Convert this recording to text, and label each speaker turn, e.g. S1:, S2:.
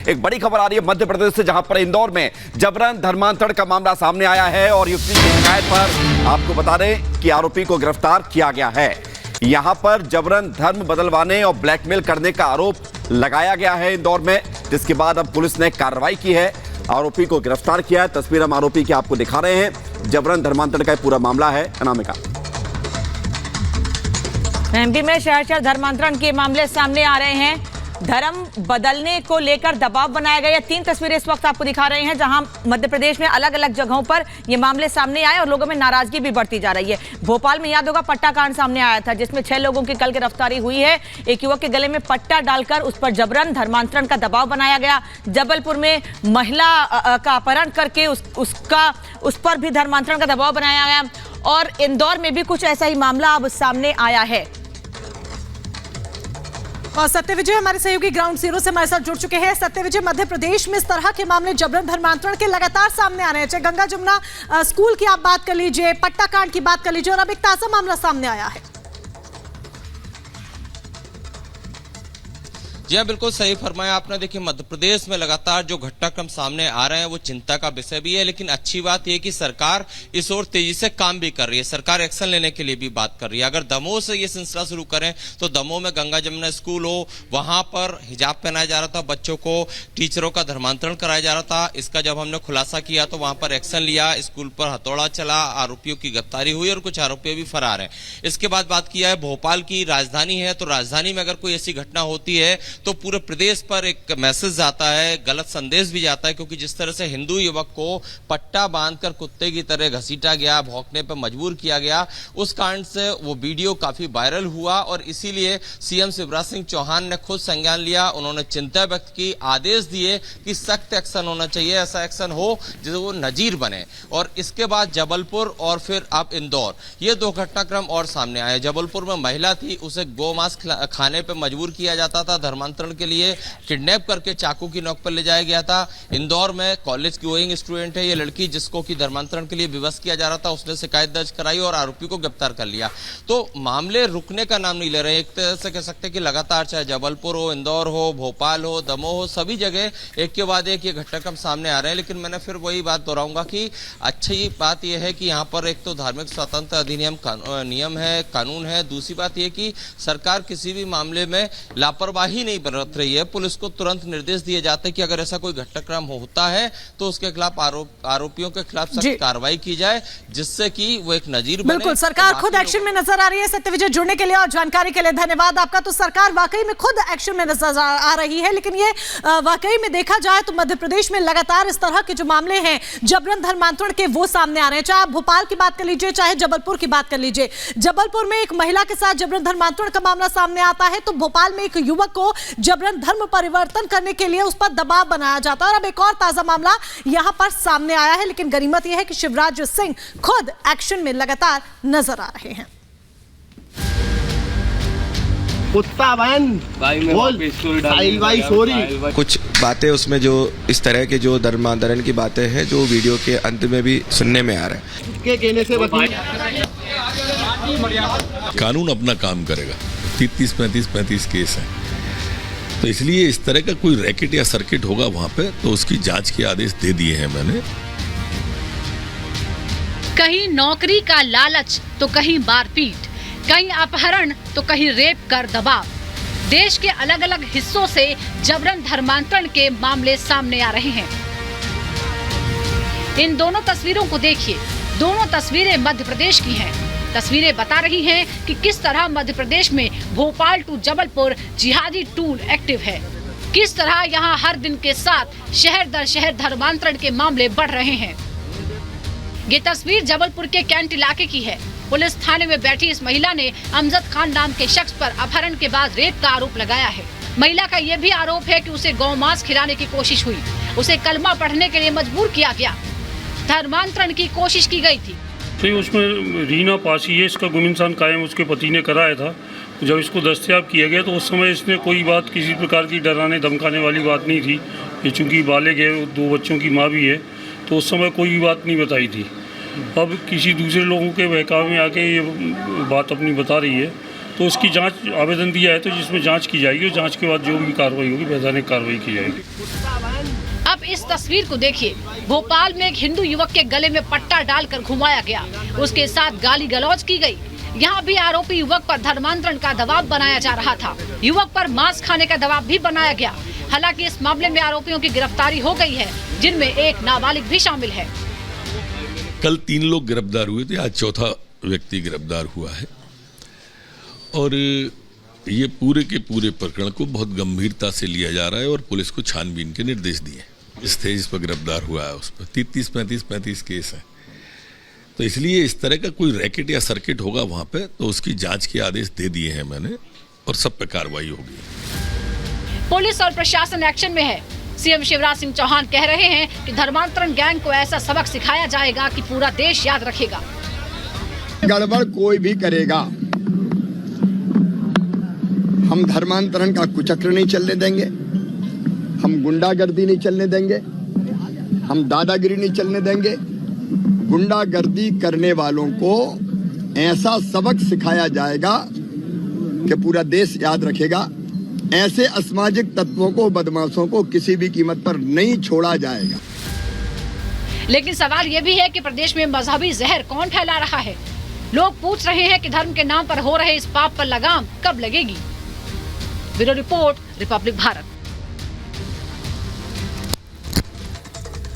S1: एक बड़ी खबर आ रही है मध्य प्रदेश से, जहां पर इंदौर में जबरन धर्मांतरण का मामला सामने आया है और युवती की शिकायत पर आपको बता दें कि आरोपी को गिरफ्तार किया गया है। यहां पर जबरन धर्म बदलवाने और ब्लैकमेल करने का आरोप लगाया गया है इंदौर में, जिसके बाद अब पुलिस ने कार्रवाई की है, आरोपी को गिरफ्तार किया है। तस्वीर हम आरोपी की आपको दिखा रहे हैं। जबरन धर्मांतरण का पूरा मामला है। अनामिका,
S2: एमपी में शहर शहर धर्मांतरण के मामले सामने आ रहे हैं। धर्म बदलने को लेकर दबाव बनाया गया। 3 तस्वीरें इस वक्त आपको दिखा रहे हैं, जहां मध्य प्रदेश में अलग अलग जगहों पर ये मामले सामने आए और लोगों में नाराजगी भी बढ़ती जा रही है। भोपाल में याद होगा पट्टा कांड सामने आया था, जिसमें 6 लोगों की कल गिरफ्तारी हुई है। एक युवक के गले में पट्टा डालकर उस पर जबरन धर्मांतरण का दबाव बनाया गया। जबलपुर में महिला का अपहरण करके उस पर भी धर्मांतरण का दबाव बनाया गया और इंदौर में भी कुछ ऐसा ही मामला अब सामने आया है।
S3: और सत्यविजय हमारे सहयोगी ग्राउंड जीरो से हमारे साथ जुड़ चुके हैं। सत्यविजय, मध्य प्रदेश में इस तरह के मामले जबरन धर्मांतरण के लगातार सामने आ रहे हैं। चाहे गंगा जमुना स्कूल की आप बात कर लीजिए, पट्टा कांड की बात कर लीजिए, और अब एक ताजा मामला सामने आया है।
S4: जी हाँ, बिल्कुल सही फरमाया आपने। देखिए, मध्य प्रदेश में लगातार जो घटनाक्रम सामने आ रहे हैं वो चिंता का विषय भी है, लेकिन अच्छी बात यह कि सरकार इस ओर तेजी से काम भी कर रही है। सरकार एक्शन लेने के लिए भी बात कर रही है। अगर दमोह से ये सिलसिला शुरू करें तो दमोह में गंगा जमुना स्कूल हो, वहां पर हिजाब पहनाया जा रहा था, बच्चों को टीचरों का धर्मांतरण कराया जा रहा था। इसका जब हमने खुलासा किया तो वहां पर एक्शन लिया, स्कूल पर हथौड़ा चला, आरोपियों की गिरफ्तारी हुई और कुछ आरोपी भी फरार है। इसके बाद बात किया है भोपाल की, राजधानी है, तो राजधानी में अगर कोई ऐसी घटना होती है तो पूरे प्रदेश पर एक मैसेज जाता है, गलत संदेश भी जाता है, क्योंकि जिस तरह से हिंदू युवक को पट्टा बांधकर कुत्ते की तरह घसीटा गया, भौंकने पर मजबूर किया गया, उस कांड से वो वीडियो काफी वायरल हुआ और इसीलिए सीएम शिवराज सिंह चौहान ने खुद संज्ञान लिया। उन्होंने चिंता व्यक्त की, आदेश दिए कि सख्त एक्शन होना चाहिए, ऐसा एक्शन हो जो वो नजीर बने। और इसके बाद जबलपुर और फिर अब इंदौर, ये 2 घटनाक्रम और सामने आए। जबलपुर में महिला थी, उसे गोमांस खाने पर मजबूर किया जाता था, धर्मांतरण के लिए किडनैप करके चाकू की नोक पर ले जाया गया था। इंदौर में कॉलेज की गोइंग स्टूडेंट है ये लड़की, जिसको की धर्मांतरण के लिए विवश किया जा रहा था, उसने शिकायत दर्ज कराई और आरोपी को गिरफ्तार कर लिया। तो मामले रुकने का नाम नहीं ले रहे। एक तरह से कह सकते हैं कि लगातार चाहे जबलपुर हो, इंदौर हो, भोपाल हो, दमोह हो, सभी जगह एक के बाद एक ये घटनाक्रम सामने आ रहे हैं। लेकिन मैंने फिर वही बात दोहराऊंगा कि अच्छी बात यह है कि यहाँ पर एक तो धार्मिक स्वतंत्र अधिनियम नियम है, कानून है। दूसरी बात यह कि सरकार किसी भी मामले में लापरवाही नहीं बरत रही है। पुलिस को तुरंत निर्देश दिए जाते हैं कि अगर ऐसा कोई घटनाक्रम होता है तो उसके खिलाफ आरोपियों के खिलाफ सख्त कार्रवाई की जाए, जिससे कि वो एक नजीर बने।
S3: बिल्कुल, सरकार खुद एक्शन में नजर आ रही है। सत्यविजय, जुड़ने के लिए और जानकारी के लिए धन्यवाद आपका। तो सरकार वाकई में खुद एक्शन में नजर आ रही है, लेकिन ये वाकई में देखा जाए तो मध्य प्रदेश में लगातार इस तरह के जो मामले हैं जबरन धर्मांतरण के, वो सामने आ रहे हैं। चाहे आप भोपाल की बात कर लीजिए, चाहे जबलपुर की बात कर लीजिए। जबलपुर में एक महिला के साथ जबरन धर्मांतरण का मामला सामने आता है, तो भोपाल में एक युवक को जबरन धर्म परिवर्तन करने के लिए उस पर दबाव बनाया जाता है। और अब एक और ताजा मामला यहां पर सामने आया है, लेकिन गनीमत यह है कि शिवराज सिंह खुद एक्शन में लगातार नजर आ रहे हैं।
S5: कुत्ता
S6: कुछ बातें उसमें जो इस तरह के जो धर्मांतरण की बातें हैं जो वीडियो के अंत में भी सुनने में आ रहा है।
S5: के कहने से
S7: कानून अपना काम करेगा। 33-35 केस है, तो इसलिए इस तरह का कोई रैकेट या सर्किट होगा वहां पे तो उसकी जांच के आदेश दे दिए हैं मैंने।
S8: कहीं नौकरी का लालच तो कहीं मारपीट, कहीं अपहरण तो कहीं रेप कर दबाव। देश के अलग अलग हिस्सों से जबरन धर्मांतरण के मामले सामने आ रहे हैं। इन दोनों तस्वीरों को देखिए, दोनों तस्वीरें मध्य प्रदेश की हैं। तस्वीरें बता रही हैं कि किस तरह मध्य प्रदेश में भोपाल टू जबलपुर जिहादी टूल एक्टिव है, किस तरह यहां हर दिन के साथ शहर दर शहर धर्मांतरण के मामले बढ़ रहे हैं। ये तस्वीर जबलपुर के कैंट इलाके की है। पुलिस थाने में बैठी इस महिला ने अमजद खान नाम के शख्स पर अपहरण के बाद रेप का आरोप लगाया है। महिला का यह भी आरोप है कि उसे गौमांस खिलाने की कोशिश हुई, उसे कलमा पढ़ने के लिए मजबूर किया गया, धर्मांतरण की कोशिश की गई थी।
S9: तो उसमें रीना पासी है, इसका गुम इंसान कायम उसके पति ने कराया था। जब इसको दस्तयाब किया गया तो उस समय इसने कोई बात, किसी प्रकार की डराने धमकाने वाली बात नहीं थी। ये चूँकि बालिग है, 2 बच्चों की माँ भी है, तो उस समय कोई बात नहीं बताई थी। अब किसी दूसरे लोगों के बहकावे में आके ये बात अपनी बता रही है, तो उसकी जांच आवेदन दिया है, तो जिसमें जांच की जाएगी और जांच के बाद जो भी कार्रवाई होगी वैधानिक कार्रवाई की जाएगी।
S8: अब इस तस्वीर को देखिए, भोपाल में एक हिंदू युवक के गले में पट्टा डालकर घुमाया गया, उसके साथ गाली गलौज की गई। यहाँ भी आरोपी युवक पर धर्मांतरण का दबाव बनाया जा रहा था। युवक पर मांस खाने का दबाव भी बनाया गया। हालांकि इस मामले में आरोपियों की गिरफ्तारी हो गई है, जिनमें एक नाबालिग भी शामिल है।
S7: कल 3 लोग गिरफ्तार हुए थे, आज चौथा व्यक्ति गिरफ्तार हुआ है और ये पूरे के पूरे प्रकरण को बहुत गंभीरता से लिया जा रहा है और पुलिस को छानबीन के निर्देश दिए। इस जिस पर गिरफ्तार हुआ है उस पर 35 केस है, तो इसलिए इस तरह का कोई रैकेट या सर्किट होगा वहां पे तो उसकी जांच के आदेश दे दिए हैं मैंने और सब पे कार्रवाई होगी।
S8: पुलिस और प्रशासन एक्शन में है। सीएम शिवराज सिंह चौहान कह रहे हैं कि धर्मांतरण गैंग को ऐसा सबक सिखाया जाएगा कि पूरा देश याद रखेगा।
S5: गड़बड़ कोई भी करेगा, हम धर्मांतरण का कुचक्र नहीं चलने देंगे, हम गुंडागर्दी नहीं चलने देंगे, हम दादागिरी नहीं चलने देंगे। गुंडागर्दी करने वालों को ऐसा सबक सिखाया जाएगा कि पूरा देश याद रखेगा। ऐसे असामाजिक तत्वों को, बदमाशों को किसी भी कीमत पर नहीं छोड़ा जाएगा।
S8: लेकिन सवाल ये भी है कि प्रदेश में मजहबी जहर कौन फैला रहा है। लोग पूछ रहे हैं कि धर्म के नाम पर हो रहे इस पाप पर लगाम कब लगेगी। Bureau report, Republic Bharat.